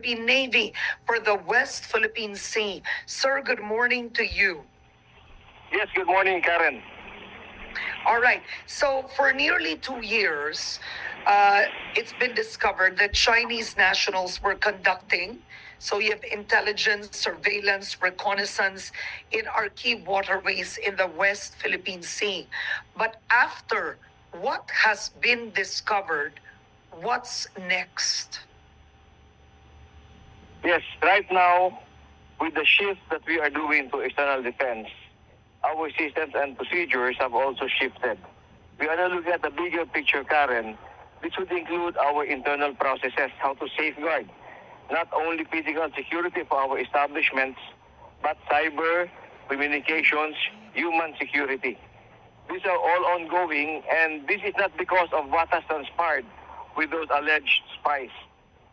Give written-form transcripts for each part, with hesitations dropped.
Philippine Navy for the West Philippine Sea. Sir, good morning to you. Yes, good morning, Karen. All right. So for nearly 2 years, it's been discovered that Chinese nationals were conducting. So you have intelligence, surveillance, reconnaissance in our key waterways in the West Philippine Sea. But after what has been discovered, what's next? Yes, right now, with the shift that we are doing to external defense, our systems and procedures have also shifted. We are now looking at the bigger picture, Karen. This would include our internal processes, how to safeguard not only physical security for our establishments, but cyber, communications, human security. These are all ongoing, and this is not because of what has transpired with those alleged spies.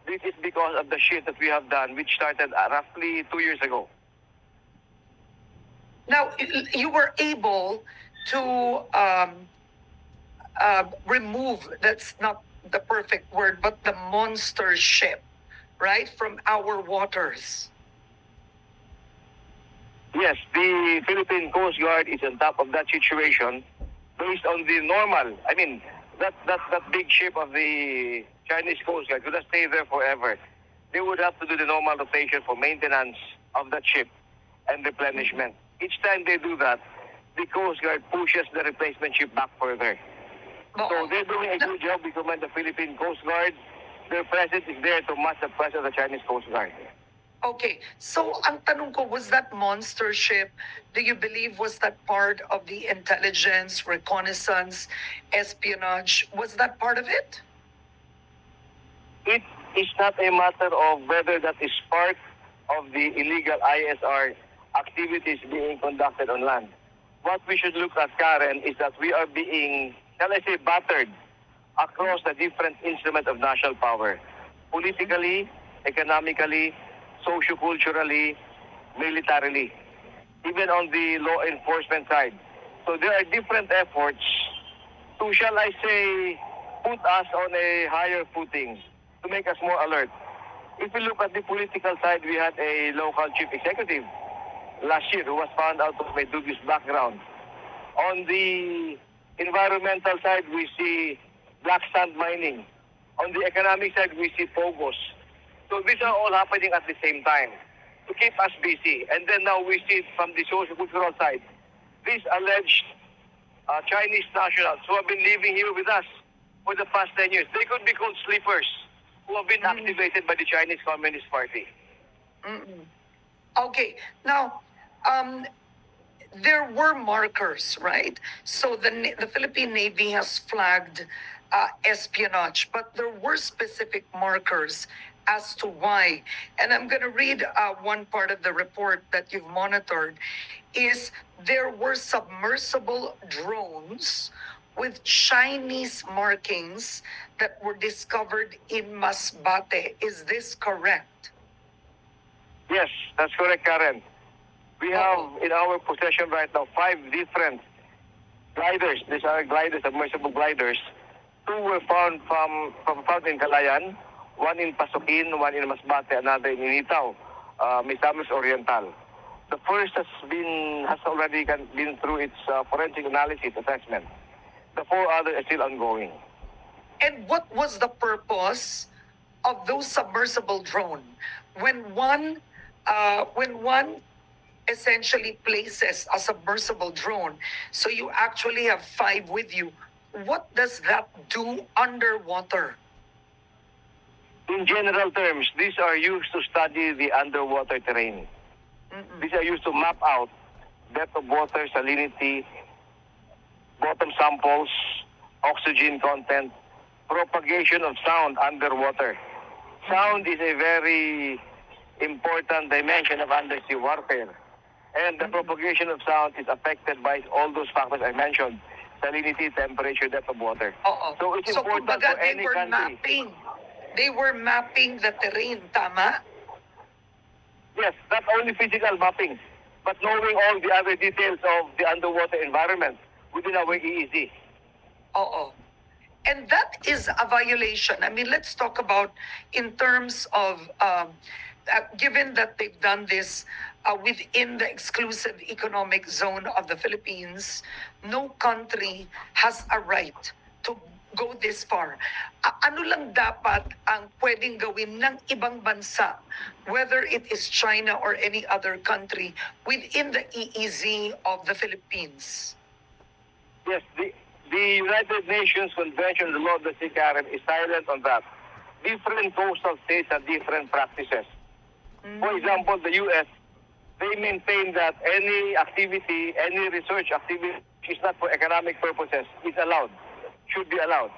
This is because of the shift that we have done, which started roughly 2 years ago. Now, you were able to remove, that's not the perfect word, but the monster ship, right, from our waters. Yes, the Philippine Coast Guard is on top of that situation based on the normal. I mean, that big ship of the Chinese Coast Guard could not stay there forever. They would have to do the normal rotation for maintenance of that ship and replenishment. Each time they do that, the Coast Guard pushes the replacement ship back further. So they're doing a good job. We commend the Philippine Coast Guard. Their presence is there to match the presence of the Chinese Coast Guard. Okay, so ang tanong ko, was that monster ship, do you believe was that part of the intelligence, reconnaissance, espionage? Was that part of it? It is not a matter of whether that is part of the illegal ISR activities being conducted on land. What we should look at, Karen, is that we are being, shall I say, battered across the different instruments of national power. Politically, economically, socio-culturally, militarily, even on the law enforcement side. So there are different efforts to, shall I say, put us on a higher footing, to make us more alert. If we look at the political side, we had a local chief executive last year who was found out of a dubious background. On the environmental side, we see black sand mining. On the economic side, we see POGOS. So these are all happening at the same time to keep us busy. And then now we see from the social-cultural side, these alleged Chinese nationals who have been living here with us for the past 10 years. They could be called sleepers who have been activated by the Chinese Communist Party. Okay, now, there were markers, right? So the Philippine Navy has flagged espionage, but there were specific markers as to why. And I'm going to read one part of the report that you've monitored is there were submersible drones with Chinese markings that were discovered in Masbate. Is this correct? Yes, that's correct, Karen. We have in our possession right now 5 different gliders. These are gliders, submersible gliders. 2 were found found in Calayan, 1 in Pasukin, 1 in Masbate, another in Initaw, Misamis Oriental. The first has already been through its forensic analysis assessment. The 4 others are still ongoing. And what was the purpose of those submersible drone? When one essentially places a submersible drone, so you actually have 5 with you, what does that do underwater? In general terms, these are used to study the underwater terrain. These are used to map out depth of water, salinity, bottom samples, oxygen content, propagation of sound underwater. Sound is a very important dimension of undersea warfare. And the propagation of sound is affected by all those factors I mentioned: salinity, temperature, depth of water. So it's important kumbaga, for any country. They were mapping the terrain, tama? Yes, not only physical mapping, but knowing all the other details of the underwater environment within our EEZ. Oo. And And that is a violation. I mean, let's talk about in terms of given that they've done this within the exclusive economic zone of the Philippines, no country has a right to go this far. Ano lang dapat ang pwedeng gawin ng ibang bansa, whether it is China or any other country, within the EEZ of the Philippines? Yes, the United Nations Convention on the Law of the Sea, Karen, is silent on that. Different coastal states have different practices. For example, the U.S., they maintain that any activity, any research activity which is not for economic purposes is allowed, should be allowed.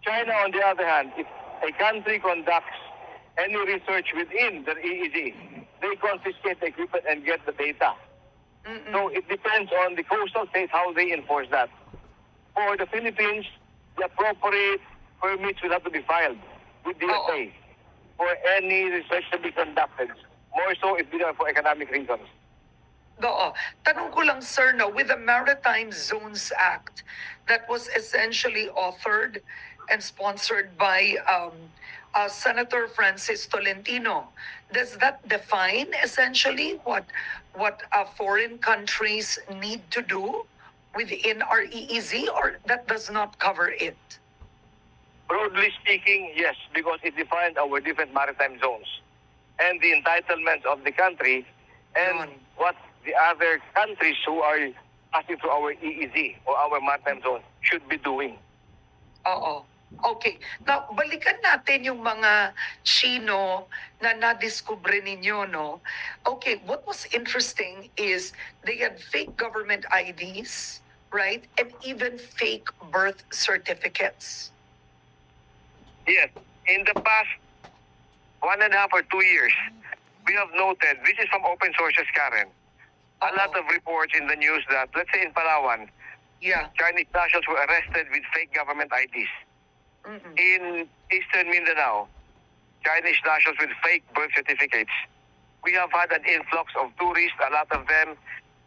China, on the other hand, if a country conducts any research within the EEZ, they confiscate the equipment and get the data. So it depends on the coastal states how they enforce that. For the Philippines, the appropriate permits will have to be filed with the DFA for any research to be conducted. More so if they are for economic reasons. Oo. Tanong ko lang, sir, no, with the Maritime Zones Act that was essentially authored and sponsored by Senator Francis Tolentino, does that define essentially what foreign countries need to do within our EEZ, or that does not cover it? Broadly speaking, yes, because it defines our different maritime zones and the entitlements of the country and Yun. what the other countries who are passing through our EEZ or our maritime zone should be doing. Oo. Okay. Now, balikan natin yung mga Chino na nadiskubre ninyo, no? Okay, what was interesting is they had fake government IDs, right? And even fake birth certificates. Yes, in the past 1.5 or 2 years, we have noted, this is from open sources, Karen, a lot of reports in the news that, let's say in Palawan, Yeah. Chinese nationals were arrested with fake government IDs. Mm-mm. In Eastern Mindanao, Chinese nationals with fake birth certificates. We have had an influx of tourists, a lot of them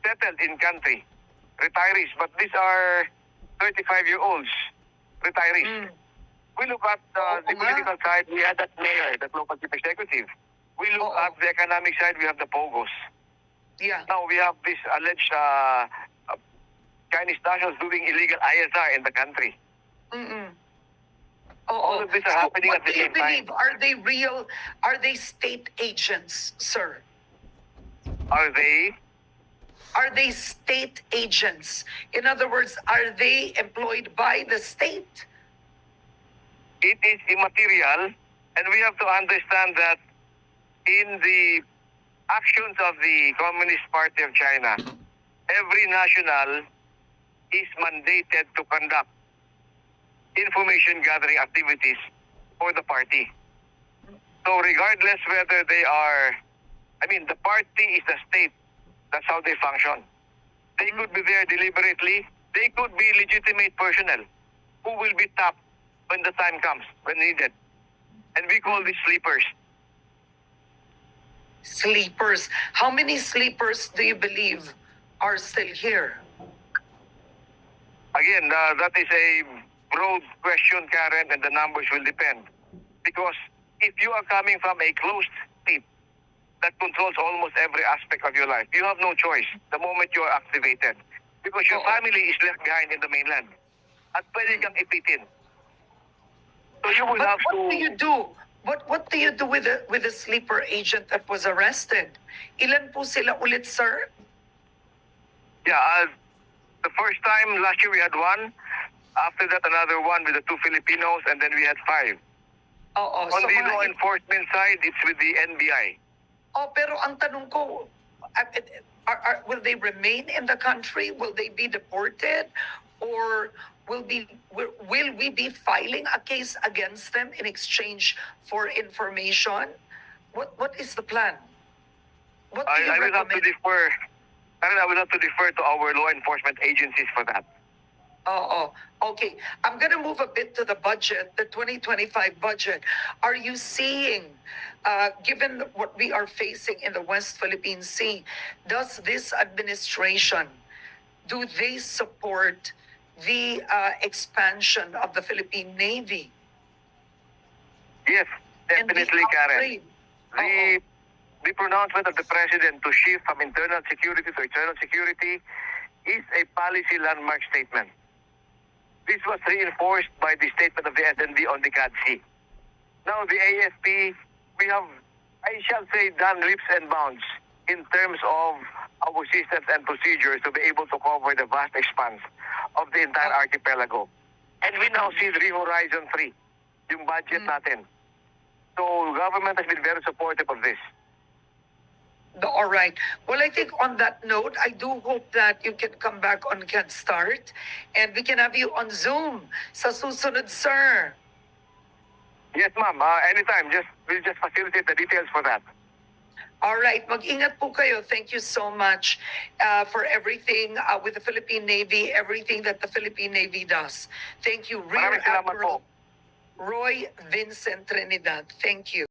settled in country, retirees, but these are 35-year-olds, retirees. We look at the political side, we had that mayor, that local chief executive. We look at the economic side, we have the POGOs. Yeah. Now we have this alleged Chinese nationals doing illegal ISR in the country. Mm-mm. All of these are happening what at the do you same time. believe? Are they state agents, sir? Are they? Are they state agents? In other words, are they employed by the state? It is immaterial, and we have to understand that in the actions of the Communist Party of China, every national is mandated to conduct information gathering activities for the party. So regardless whether they are, the party is the state. That's how they function. They could be there deliberately. They could be legitimate personnel who will be tapped when the time comes, when needed. And we call these sleepers. Sleepers. How many sleepers do you believe are still here? Again, that is a broad question, Karen, and the numbers will depend. Because if you are coming from a closed state that controls almost every aspect of your life, you have no choice the moment you are activated. Because your family is left behind in the mainland. At pwede kang ipitin. So you will But have what do to... you do? What do you do with the sleeper agent that was arrested? Ilan po sila ulit, sir? Yeah, the first time last year we had one. After that, another one with the 2 Filipinos, and then we had 5. Oo. On So the mga law enforcement side, it's with the NBI. pero ang tanong ko, will they remain in the country? Will they be deported? Or will we be filing a case against them in exchange for information? What is the plan? What do you I will have to recommend? defer. I will have to defer to our law enforcement agencies for that. Okay. I'm going to move a bit to the budget, the 2025 budget. Are you seeing, given what we are facing in the West Philippine Sea, does this administration, do they support the expansion of the Philippine Navy. Yes, And the definitely, Karen. upgrade. The pronouncement of the President to shift from internal security to external security is a policy landmark statement. This was reinforced by the statement of the SND on the CADC. Now, the AFP, we have, I shall say, done leaps and bounds in terms of our systems and procedures to be able to cover the vast expanse of the entire archipelago. And we now see the Horizon 3, yung budget natin. So, government has been very supportive of this. All right. Well, I think on that note, I do hope that you can come back on Can Start and we can have you on Zoom sa susunod, sir. Yes, ma'am. Anytime. We'll just facilitate the details for that. All right. Mag-ingat po kayo. Thank you so much for everything with the Philippine Navy, everything that the Philippine Navy does. Thank you, Rear Maraming salamat Admiral po. Roy Vincent Trinidad. Thank you.